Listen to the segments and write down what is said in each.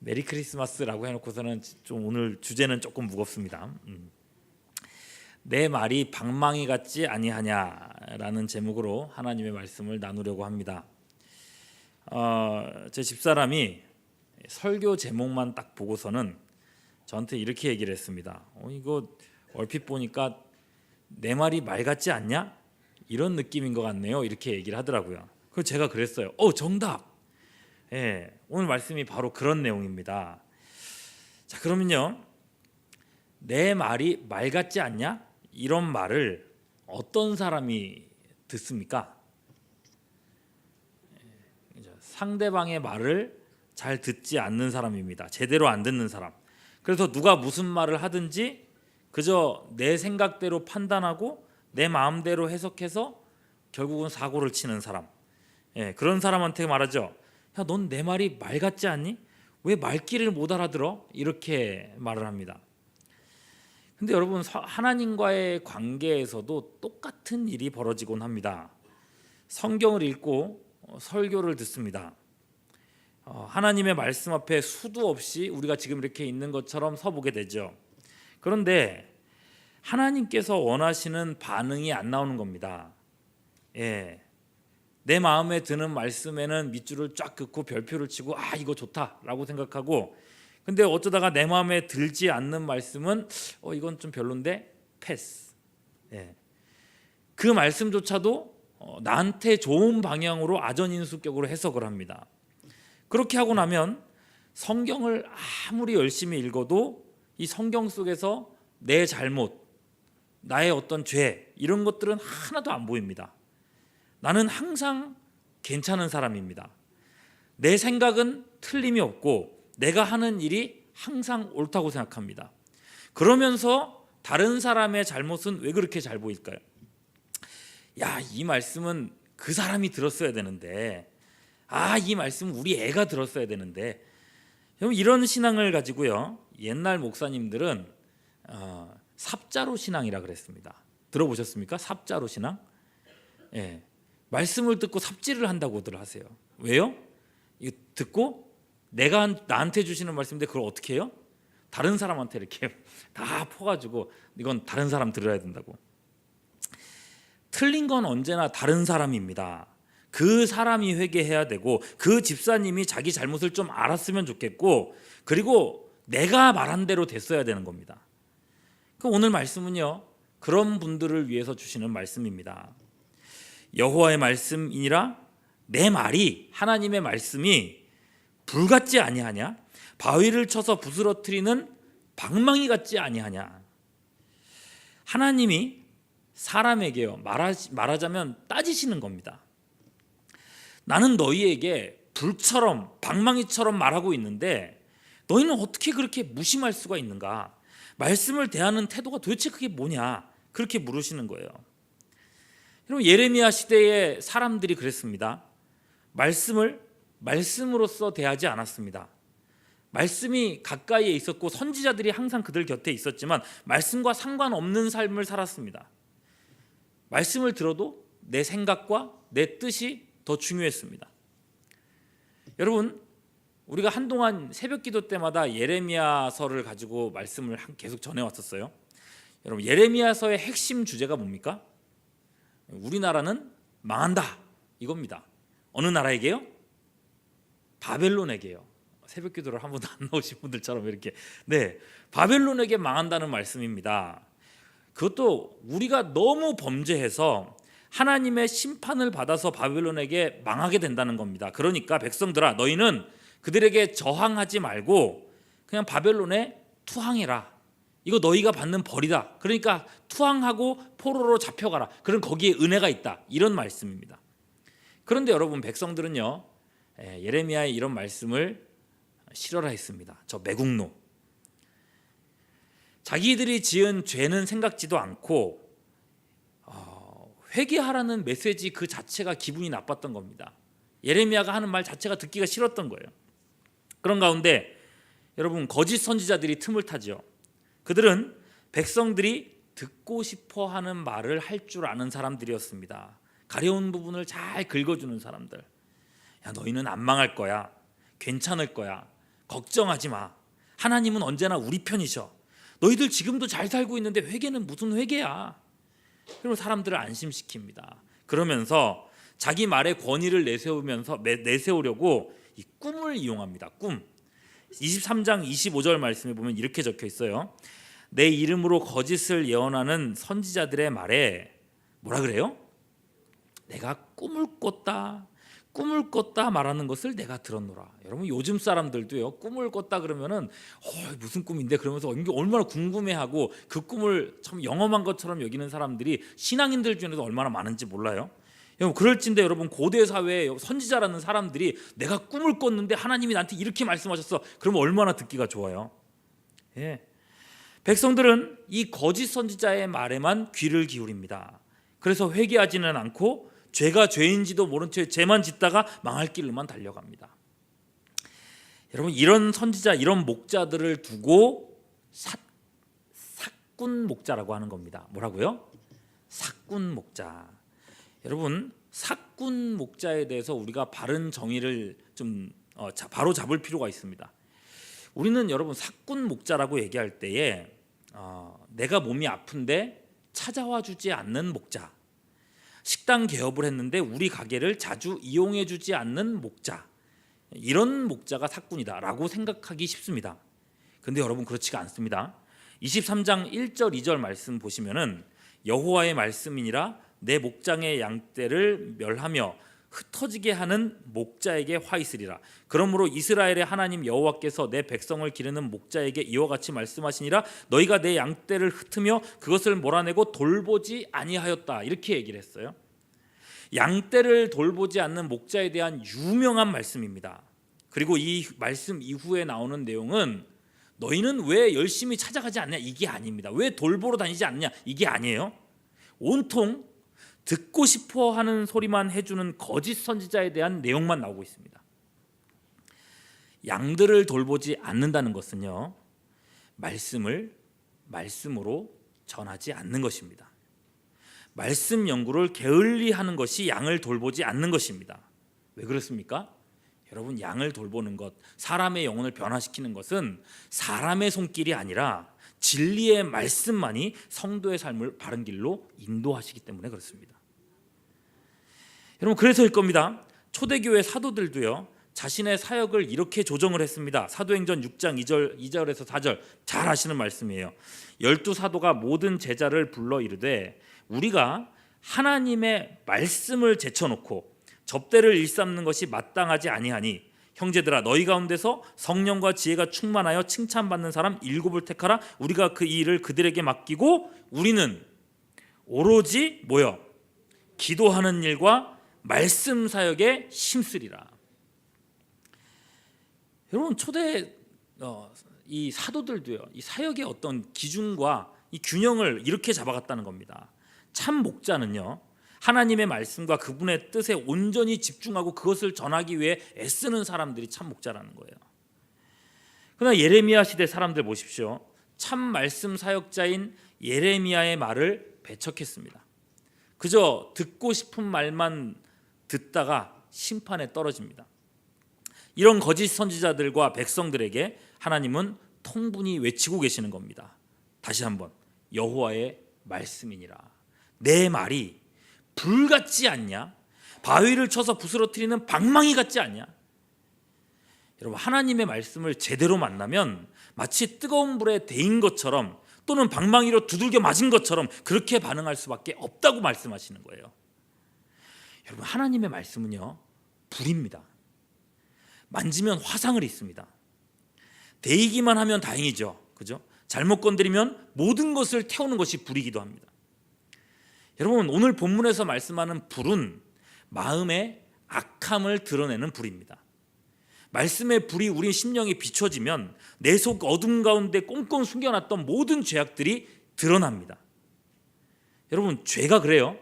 메리 크리스마스라고 해놓고서는 좀 오늘 주제는 조금 무겁습니다. 내 말이 방망이 같지 아니하냐라는 제목으로 하나님의 말씀을 나누려고 합니다. 제 집사람이 설교 제목만 딱 보고서는 저한테 이렇게 얘기를 했습니다. 이거 얼핏 보니까 내 말이 말 같지 않냐? 이런 느낌인 것 같네요. 이렇게 얘기를 하더라고요. 그래서 제가 그랬어요. 정답! 예, 오늘 말씀이 바로 그런 내용입니다. 자, 그러면요, 내 말이 말 같지 않냐? 이런 말을 어떤 사람이 듣습니까? 상대방의 말을 잘 듣지 않는 사람입니다. 제대로 안 듣는 사람. 그래서 누가 무슨 말을 하든지 그저 내 생각대로 판단하고 내 마음대로 해석해서 결국은 사고를 치는 사람. 그런 사람한테 말하죠. 야, 넌 내 말이 말 같지 않니? 왜 말귀를 못 알아들어? 이렇게 말을 합니다. 근데 여러분, 하나님과의 관계에서도 똑같은 일이 벌어지곤 합니다. 성경을 읽고 설교를 듣습니다. 하나님의 말씀 앞에 수도 없이 우리가 지금 이렇게 있는 것처럼 서보게 되죠. 그런데 하나님께서 원하시는 반응이 안 나오는 겁니다. 내 마음에 드는 말씀에는 밑줄을 쫙 긋고 별표를 치고 이거 좋다라고 생각하고, 근데 어쩌다가 내 마음에 들지 않는 말씀은 이건 좀 별론데 패스. 그 말씀조차도 나한테 좋은 방향으로 아전인수격으로 해석을 합니다. 그렇게 하고 나면 성경을 아무리 열심히 읽어도 이 성경 속에서 내 잘못, 나의 어떤 죄, 이런 것들은 하나도 안 보입니다. 나는 항상 괜찮은 사람입니다. 내 생각은 틀림이 없고 내가 하는 일이 항상 옳다고 생각합니다. 그러면서 다른 사람의 잘못은 왜 그렇게 잘 보일까요? 야, 이 말씀은 그 사람이 들었어야 되는데, 이 말씀은 우리 애가 들었어야 되는데. 이런 신앙을 가지고요, 옛날 목사님들은 삽자로 신앙이라 그랬습니다. 들어보셨습니까? 삽자로 신앙? 말씀을 듣고 삽질을 한다고들 하세요. 왜요? 이거 듣고 내가 나한테 주시는 말씀인데 그걸 어떻게 해요? 다른 사람한테 이렇게 다 퍼가지고 이건 다른 사람 들어야 된다고. 틀린 건 언제나 다른 사람입니다. 그 사람이 회개해야 되고 그 집사님이 자기 잘못을 좀 알았으면 좋겠고, 그리고 내가 말한 대로 됐어야 되는 겁니다. 오늘 말씀은요, 그런 분들을 위해서 주시는 말씀입니다. 여호와의 말씀이니라 내 말이, 하나님의 말씀이 불 같지 아니하냐? 바위를 쳐서 부스러뜨리는 방망이 같지 아니하냐? 하나님이 사람에게요, 말하자면 따지시는 겁니다. 나는 너희에게 불처럼 방망이처럼 말하고 있는데 너희는 어떻게 그렇게 무심할 수가 있는가? 말씀을 대하는 태도가 도대체 그게 뭐냐? 그렇게 물으시는 거예요. 여러분, 예레미야 시대의 사람들이 그랬습니다. 말씀을 말씀으로서 대하지 않았습니다. 말씀이 가까이에 있었고 선지자들이 항상 그들 곁에 있었지만 말씀과 상관없는 삶을 살았습니다. 말씀을 들어도 내 생각과 내 뜻이 더 중요했습니다. 여러분, 우리가 한동안 새벽기도 때마다 예레미야서를 가지고 말씀을 계속 전해왔었어요. 여러분, 예레미야서의 핵심 주제가 뭡니까? 우리나라는 망한다, 이겁니다. 어느 나라에게요? 바벨론에게요. 새벽기도를 한 번도 안 나오신 분들처럼 이렇게, 바벨론에게 망한다는 말씀입니다. 그것도 우리가 너무 범죄해서 하나님의 심판을 받아서 바벨론에게 망하게 된다는 겁니다. 그러니까 백성들아, 너희는 그들에게 저항하지 말고 그냥 바벨론에 투항해라. 이거 너희가 받는 벌이다. 그러니까 투항하고 포로로 잡혀가라. 그럼 거기에 은혜가 있다. 이런 말씀입니다. 그런데 여러분, 백성들은요, 예레미야의 이런 말씀을 싫어라 했습니다. 저 매국노. 자기들이 지은 죄는 생각지도 않고 회개하라는 메시지 그 자체가 기분이 나빴던 겁니다. 예레미야가 하는 말 자체가 듣기가 싫었던 거예요. 그런 가운데 여러분, 거짓 선지자들이 틈을 타죠. 그들은 백성들이 듣고 싶어 하는 말을 할 줄 아는 사람들이었습니다. 가려운 부분을 잘 긁어주는 사람들. 야, 너희는 안 망할 거야. 괜찮을 거야. 걱정하지 마. 하나님은 언제나 우리 편이셔. 너희들 지금도 잘 살고 있는데 회개는 무슨 회개야. 그리고 사람들을 안심시킵니다. 그러면서 자기 말의 권위를 내세우려고 이 꿈을 이용합니다. 꿈. 23장 25절 말씀에 보면 이렇게 적혀 있어요. 내 이름으로 거짓을 예언하는 선지자들의 말에 뭐라 그래요? 내가 꿈을 꿨다 말하는 것을 내가 들었노라. 여러분 요즘 사람들도요, 꿈을 꿨다 그러면은 무슨 꿈인데 그러면서 이게 얼마나 궁금해하고 그 꿈을 참 영험한 것처럼 여기는 사람들이 신앙인들 중에도 얼마나 많은지 몰라요. 그럴진데 여러분 고대 사회에 선지자라는 사람들이 내가 꿈을 꿨는데 하나님이 나한테 이렇게 말씀하셨어. 그러면 얼마나 듣기가 좋아요. 예. 백성들은 이 거짓 선지자의 말에만 귀를 기울입니다. 그래서 회개하지는 않고 죄가 죄인지도 모른 채 죄만 짓다가 망할 길로만 달려갑니다. 여러분 이런 선지자, 이런 목자들을 두고 사꾼 목자라고 하는 겁니다. 뭐라고요? 사꾼 목자. 여러분 사꾼 목자에 대해서 우리가 바른 정의를 좀 바로 잡을 필요가 있습니다. 우리는 여러분 사꾼 목자라고 얘기할 때에 내가 몸이 아픈데 찾아와 주지 않는 목자, 식당 개업을 했는데 우리 가게를 자주 이용해 주지 않는 목자, 이런 목자가 사꾼이다라고 생각하기 쉽습니다. 근데 여러분 그렇지가 않습니다. 23장 1절 2절 말씀 보시면은 여호와의 말씀이니라 내 목장의 양떼를 멸하며 흩어지게 하는 목자에게 화 있으리라. 그러므로 이스라엘의 하나님 여호와께서 내 백성을 기르는 목자에게 이와 같이 말씀하시니라. 너희가 내 양떼를 흩으며 그것을 몰아내고 돌보지 아니하였다. 이렇게 얘기를 했어요. 양떼를 돌보지 않는 목자에 대한 유명한 말씀입니다. 그리고 이 말씀 이후에 나오는 내용은 너희는 왜 열심히 찾아가지 않냐 이게 아닙니다. 왜 돌보러 다니지 않냐 이게 아니에요. 온통 듣고 싶어 하는 소리만 해주는 거짓 선지자에 대한 내용만 나오고 있습니다. 양들을 돌보지 않는다는 것은요, 말씀을 말씀으로 전하지 않는 것입니다. 말씀 연구를 게을리하는 것이 양을 돌보지 않는 것입니다. 왜 그렇습니까? 여러분 양을 돌보는 것, 사람의 영혼을 변화시키는 것은 사람의 손길이 아니라 진리의 말씀만이 성도의 삶을 바른 길로 인도하시기 때문에 그렇습니다. 여러분 그래서일 겁니다. 초대교회 사도들도요, 자신의 사역을 이렇게 조정을 했습니다. 사도행전 6장 2절에서 4절 잘 아시는 말씀이에요. 12사도가 모든 제자를 불러 이르되 우리가 하나님의 말씀을 제쳐놓고 접대를 일삼는 것이 마땅하지 아니하니 형제들아 너희 가운데서 성령과 지혜가 충만하여 칭찬받는 사람 7을 택하라. 우리가 그 일을 그들에게 맡기고 우리는 오로지 기도하는 일과 말씀 사역에 힘쓰리라. 여러분 초대 이 사도들도요, 이 사역의 어떤 기준과 이 균형을 이렇게 잡아갔다는 겁니다. 참 목자는요, 하나님의 말씀과 그분의 뜻에 온전히 집중하고 그것을 전하기 위해 애쓰는 사람들이 참 목자라는 거예요. 그러나 예레미야 시대 사람들 보십시오. 참 말씀 사역자인 예레미야의 말을 배척했습니다. 그저 듣고 싶은 말만 듣다가 심판에 떨어집니다. 이런 거짓 선지자들과 백성들에게 하나님은 통분히 외치고 계시는 겁니다. 다시 한번 여호와의 말씀이니라. 내 말이 불 같지 않냐? 바위를 쳐서 부스러뜨리는 방망이 같지 않냐? 여러분 하나님의 말씀을 제대로 만나면 마치 뜨거운 불에 데인 것처럼 또는 방망이로 두들겨 맞은 것처럼 그렇게 반응할 수밖에 없다고 말씀하시는 거예요. 여러분 하나님의 말씀은요 불입니다. 만지면 화상을 입습니다. 데이기만 하면 다행이죠. 그죠? 잘못 건드리면 모든 것을 태우는 것이 불이기도 합니다. 여러분 오늘 본문에서 말씀하는 불은 마음의 악함을 드러내는 불입니다. 말씀의 불이 우리 심령에 비춰지면 내 속 어둠 가운데 꽁꽁 숨겨놨던 모든 죄악들이 드러납니다. 여러분 죄가 그래요.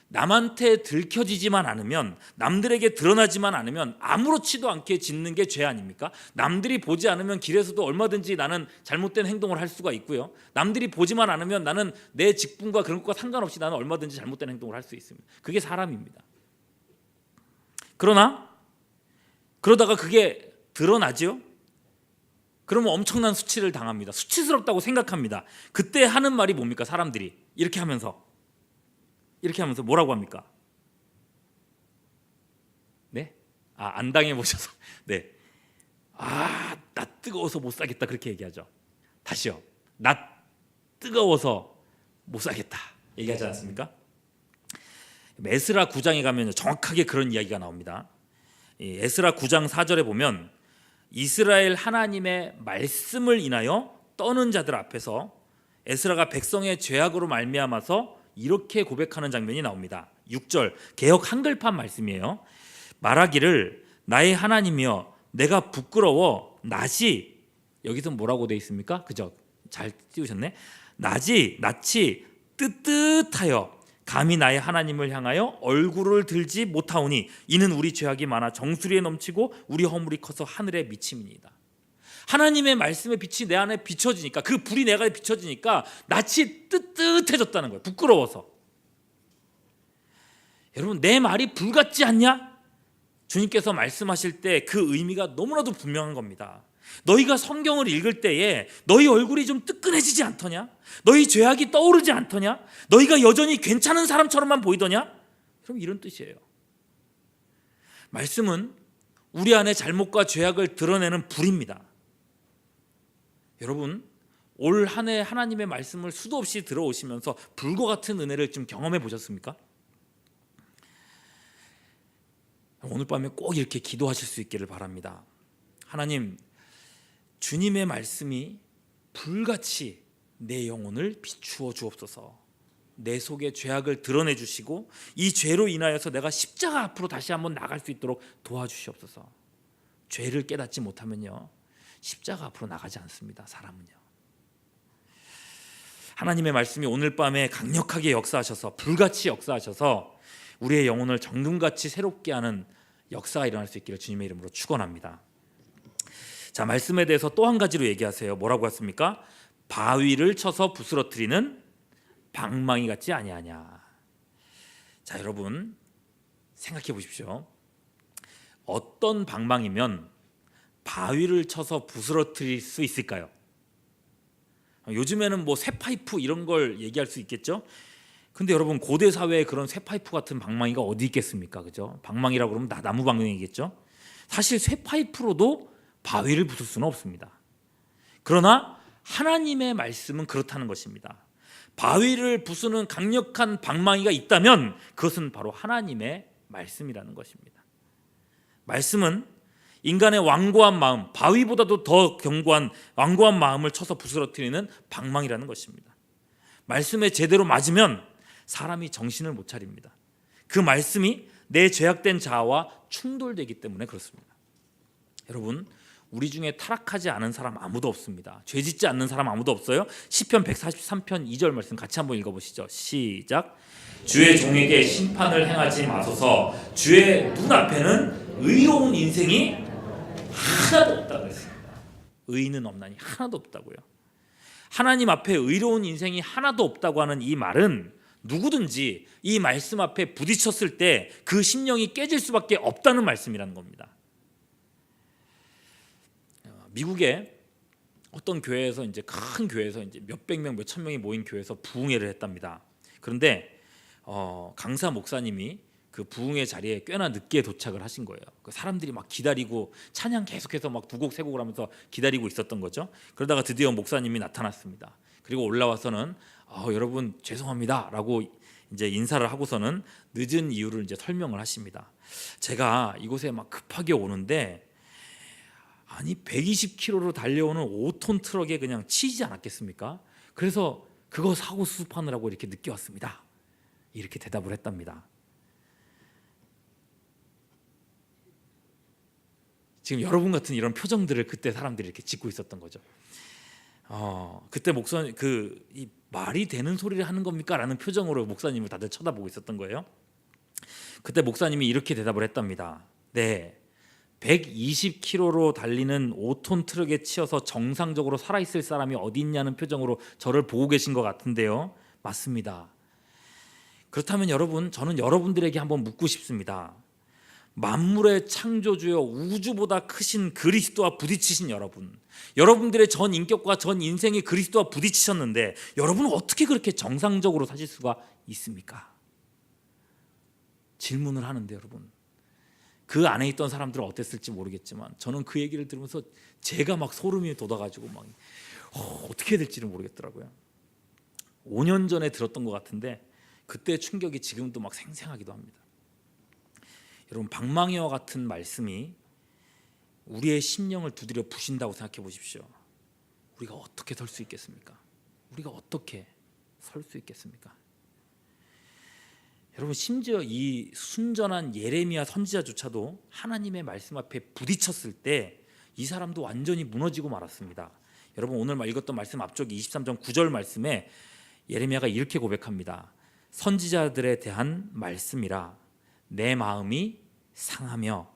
남한테 들켜지지만 않으면, 남들에게 드러나지만 않으면 아무렇지도 않게 짓는 게 죄 아닙니까? 남들이 보지 않으면 길에서도 얼마든지 나는 잘못된 행동을 할 수가 있고요. 남들이 보지만 않으면 나는 내 직분과 그런 것과 상관없이 나는 얼마든지 잘못된 행동을 할 수 있습니다. 그게 사람입니다. 그러다가 그게 드러나죠. 그러면 엄청난 수치를 당합니다. 수치스럽다고 생각합니다. 그때 하는 말이 뭡니까? 사람들이 이렇게 하면서 뭐라고 합니까? 네? 안 당해보셔서 네. 나 뜨거워서 못 살겠다 그렇게 얘기하죠. 다시요. 나 뜨거워서 못 살겠다 얘기하지 않습니까? 에스라 9장에 가면 정확하게 그런 이야기가 나옵니다. 에스라 9장 4절에 보면 이스라엘 하나님의 말씀을 인하여 떠는 자들 앞에서 에스라가 백성의 죄악으로 말미암아서 이렇게 고백하는 장면이 나옵니다. 6절 개역 한글판 말씀이에요. 말하기를 나의 하나님이여 내가 부끄러워 낯이 여기서 뭐라고 돼 있습니까? 그죠? 잘 띄우셨네. 낯이 뜨뜻하여 감히 나의 하나님을 향하여 얼굴을 들지 못하오니 이는 우리 죄악이 많아 정수리에 넘치고 우리 허물이 커서 하늘에 미침이니이다. 하나님의 말씀의 빛이 내 안에 비춰지니까 그 불이 내 안에 비춰지니까 낯이 뜨뜻해졌다는 거예요. 부끄러워서. 여러분 내 말이 불 같지 않냐? 주님께서 말씀하실 때 그 의미가 너무나도 분명한 겁니다. 너희가 성경을 읽을 때에 너희 얼굴이 좀 뜨끈해지지 않더냐? 너희 죄악이 떠오르지 않더냐? 너희가 여전히 괜찮은 사람처럼만 보이더냐? 그럼 이런 뜻이에요. 말씀은 우리 안에 잘못과 죄악을 드러내는 불입니다. 여러분 올 한 해 하나님의 말씀을 수도 없이 들어오시면서 불과 같은 은혜를 좀 경험해 보셨습니까? 오늘 밤에 꼭 이렇게 기도하실 수 있기를 바랍니다. 하나님, 주님의 말씀이 불같이 내 영혼을 비추어 주옵소서. 내 속의 죄악을 드러내 주시고 이 죄로 인하여서 내가 십자가 앞으로 다시 한번 나갈 수 있도록 도와주시옵소서. 죄를 깨닫지 못하면요 십자가 앞으로 나가지 않습니다. 사람은요. 하나님의 말씀이 오늘 밤에 강력하게 역사하셔서 불같이 역사하셔서 우리의 영혼을 정금같이 새롭게 하는 역사가 일어날 수 있기를 주님의 이름으로 축원합니다. 자, 말씀에 대해서 또 한 가지로 얘기하세요. 뭐라고 했습니까? 바위를 쳐서 부스러뜨리는 방망이 같지 아니하냐. 자, 여러분 생각해 보십시오. 어떤 방망이면 바위를 쳐서 부스러뜨릴 수 있을까요? 요즘에는 뭐 쇠파이프 이런 걸 얘기할 수 있겠죠. 근데 여러분 고대 사회에 그런 쇠파이프 같은 방망이가 어디 있겠습니까? 그죠? 방망이라고 그러면 나무 방망이겠죠. 사실 쇠파이프로도 바위를 부술 수는 없습니다. 그러나 하나님의 말씀은 그렇다는 것입니다. 바위를 부수는 강력한 방망이가 있다면 그것은 바로 하나님의 말씀이라는 것입니다. 말씀은 인간의 완고한 마음, 바위보다도 더 견고한 완고한 마음을 쳐서 부스러뜨리는 방망이라는 것입니다. 말씀에 제대로 맞으면 사람이 정신을 못 차립니다. 그 말씀이 내 죄악된 자아와 충돌되기 때문에 그렇습니다. 여러분 우리 중에 타락하지 않은 사람 아무도 없습니다. 죄짓지 않는 사람 아무도 없어요. 시편 143편 2절 말씀 같이 한번 읽어보시죠. 시작. 주의 종에게 심판을 행하지 마소서. 주의 눈앞에는 의로운 인생이 하나도 없다고 했습니다. 의인은 없나니 하나도 없다고요. 하나님 앞에 의로운 인생이 하나도 없다고 하는 이 말은 누구든지 이 말씀 앞에 부딪혔을 때 그 심령이 깨질 수밖에 없다는 말씀이라는 겁니다. 미국의 어떤 교회에서 이제 큰 교회에서 이제 몇백 명, 몇천 명이 모인 교회에서 부흥회를 했답니다. 그런데 강사 목사님이 그 부흥회 자리에 꽤나 늦게 도착을 하신 거예요. 그 사람들이 막 기다리고 찬양 계속해서 막 두 곡 세 곡을 하면서 기다리고 있었던 거죠. 그러다가 드디어 목사님이 나타났습니다. 그리고 올라와서는 여러분 죄송합니다라고 이제 인사를 하고서는 늦은 이유를 이제 설명을 하십니다. 제가 이곳에 막 급하게 오는데 아니 120km로 달려오는 5톤 트럭에 그냥 치이지 않았겠습니까? 그래서 그거 사고 수습하느라고 이렇게 늦게 왔습니다. 이렇게 대답을 했답니다. 지금 여러분 같은 이런 표정들을 그때 사람들이 이렇게 짓고 있었던 거죠. 그때 목사님 이 말이 되는 소리를 하는 겁니까? 라는 표정으로 목사님을 다들 쳐다보고 있었던 거예요. 그때 목사님이 이렇게 대답을 했답니다. 네, 120km로 달리는 5톤 트럭에 치여서 정상적으로 살아있을 사람이 어디 있냐는 표정으로 저를 보고 계신 것 같은데요. 맞습니다. 그렇다면 여러분, 저는 여러분들에게 한번 묻고 싶습니다. 만물의 창조주여 우주보다 크신 그리스도와 부딪히신 여러분들의 전 인격과 전 인생이 그리스도와 부딪히셨는데 여러분은 어떻게 그렇게 정상적으로 사실 수가 있습니까? 질문을 하는데 여러분, 그 안에 있던 사람들은 어땠을지 모르겠지만 저는 그 얘기를 들으면서 제가 막 소름이 돋아가지고 막 어떻게 해야 될지를 모르겠더라고요. 5년 전에 들었던 것 같은데 그때 충격이 지금도 막 생생하기도 합니다. 여러분, 방망이와 같은 말씀이 우리의 심령을 두드려 부신다고 생각해 보십시오. 우리가 어떻게 설 수 있겠습니까? 우리가 어떻게 설 수 있겠습니까? 여러분, 심지어 이 순전한 예레미야 선지자조차도 하나님의 말씀 앞에 부딪혔을 때 이 사람도 완전히 무너지고 말았습니다. 여러분, 오늘 읽었던 말씀 앞쪽 23장 9절 말씀에 예레미야가 이렇게 고백합니다. 선지자들에 대한 말씀이라 내 마음이 상하며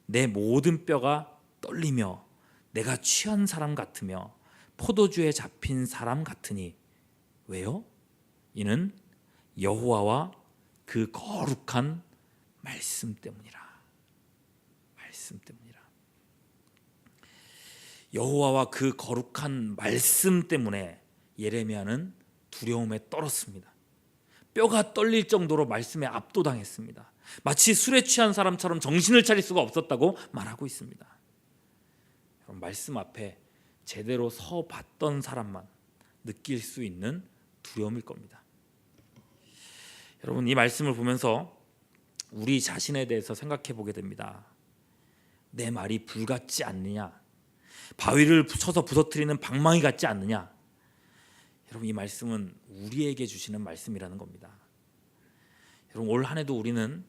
내 모든 뼈가 떨리며 내가 취한 사람 같으며 포도주에 잡힌 사람 같으니 왜요? 이는 여호와와 그 거룩한 말씀 때문이라. 말씀 때문이라. 여호와와 그 거룩한 말씀 때문에 예레미야는 두려움에 떨었습니다. 뼈가 떨릴 정도로 말씀에 압도당했습니다. 마치 술에 취한 사람처럼 정신을 차릴 수가 없었다고 말하고 있습니다. 말씀 앞에 제대로 서 봤던 사람만 느낄 수 있는 두려움일 겁니다. 여러분, 이 말씀을 보면서 우리 자신에 대해서 생각해 보게 됩니다. 내 말이 불 같지 않느냐? 바위를 쳐서 부서뜨리는 방망이 같지 않느냐? 여러분, 이 말씀은 우리에게 주시는 말씀이라는 겁니다. 여러분, 올 한 해도 우리는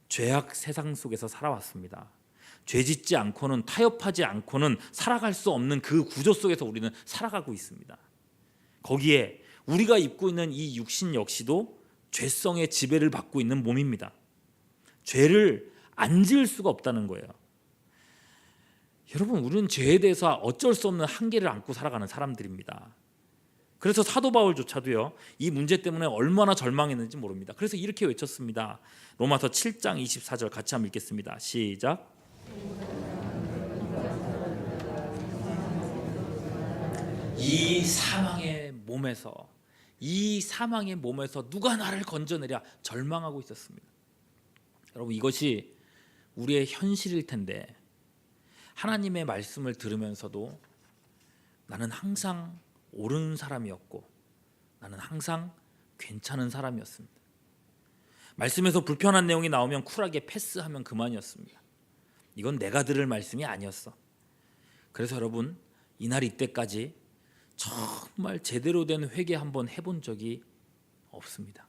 죄악 세상 속에서 살아왔습니다. 죄짓지 않고는, 타협하지 않고는 살아갈 수 없는 그 구조 속에서 우리는 살아가고 있습니다. 거기에 우리가 입고 있는 이 육신 역시도 죄성의 지배를 받고 있는 몸입니다. 죄를 안 지을 수가 없다는 거예요. 여러분, 우리는 죄에 대해서 어쩔 수 없는 한계를 안고 살아가는 사람들입니다. 그래서 사도 바울조차도요, 이 문제 때문에 얼마나 절망했는지 모릅니다. 그래서 이렇게 외쳤습니다. 로마서 7장 24절 같이 한번 읽겠습니다. 시작. 이 사망의 몸에서 누가 나를 건져내랴 절망하고 있었습니다. 여러분, 이것이 우리의 현실일 텐데 하나님의 말씀을 들으면서도 나는 항상 옳은 사람이었고 나는 항상 괜찮은 사람이었습니다. 말씀에서 불편한 내용이 나오면 쿨하게 패스하면 그만이었습니다. 이건 내가 들을 말씀이 아니었어. 그래서 여러분, 이날 이때까지 정말 제대로 된 회개 한번 해본 적이 없습니다.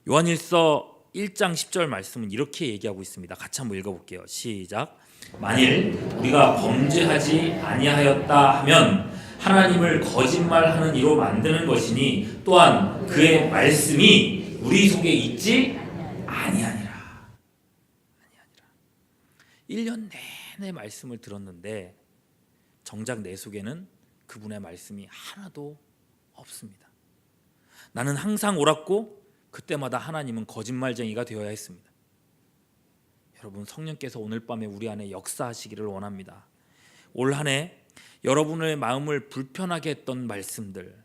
요한일서 1장 10절 말씀은 이렇게 얘기하고 있습니다. 같이 한번 읽어볼게요. 시작. 만일 우리가 범죄하지 아니하였다 하면 하나님을 거짓말하는 이로 만드는 것이니 또한 그의 말씀이 우리 속에 있지 아니하니라. 1년 내내 말씀을 들었는데 정작 내 속에는 그분의 말씀이 하나도 없습니다. 나는 항상 옳았고 그때마다 하나님은 거짓말쟁이가 되어야 했습니다. 여러분, 성령께서 오늘 밤에 우리 안에 역사하시기를 원합니다. 올 한 해 여러분의 마음을 불편하게 했던 말씀들,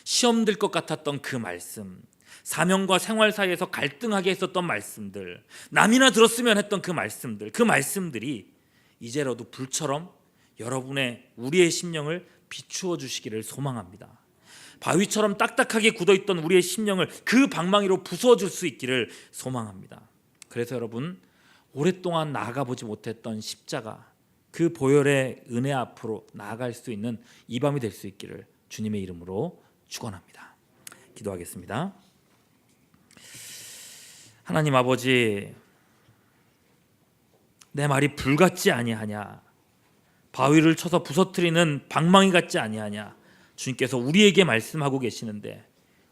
시험 들 것 같았던 그 말씀, 사명과 생활 사이에서 갈등하게 했었던 말씀들, 남이나 들었으면 했던 그 말씀들이 이제라도 불처럼 우리의 심령을 비추어 주시기를 소망합니다. 바위처럼 딱딱하게 굳어있던 우리의 심령을 그 방망이로 부숴줄 수 있기를 소망합니다. 그래서 여러분, 오랫동안 나아가보지 못했던 십자가, 그 보혈의 은혜 앞으로 나아갈 수 있는 이 밤이 될 수 있기를 주님의 이름으로 축원합니다. 기도하겠습니다. 하나님 아버지, 내 말이 불 같지 아니하냐? 바위를 쳐서 부서뜨리는 방망이 같지 아니하냐? 주님께서 우리에게 말씀하고 계시는데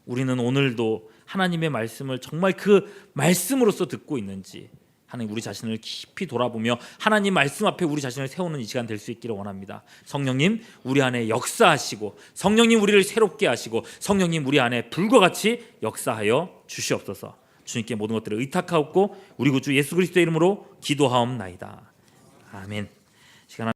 우리는 오늘도 하나님의 말씀을 정말 그 말씀으로서 듣고 있는지 하나님, 우리 자신을 깊이 돌아보며 하나님 말씀 앞에 우리 자신을 세우는 이 시간 될 수 있기를 원합니다. 성령님, 우리 안에 역사하시고 성령님 우리를 새롭게 하시고 성령님 우리 안에 불과 같이 역사하여 주시옵소서. 주님께 모든 것들을 의탁하옵고 우리 구주 예수 그리스도의 이름으로 기도하옵나이다. 아멘.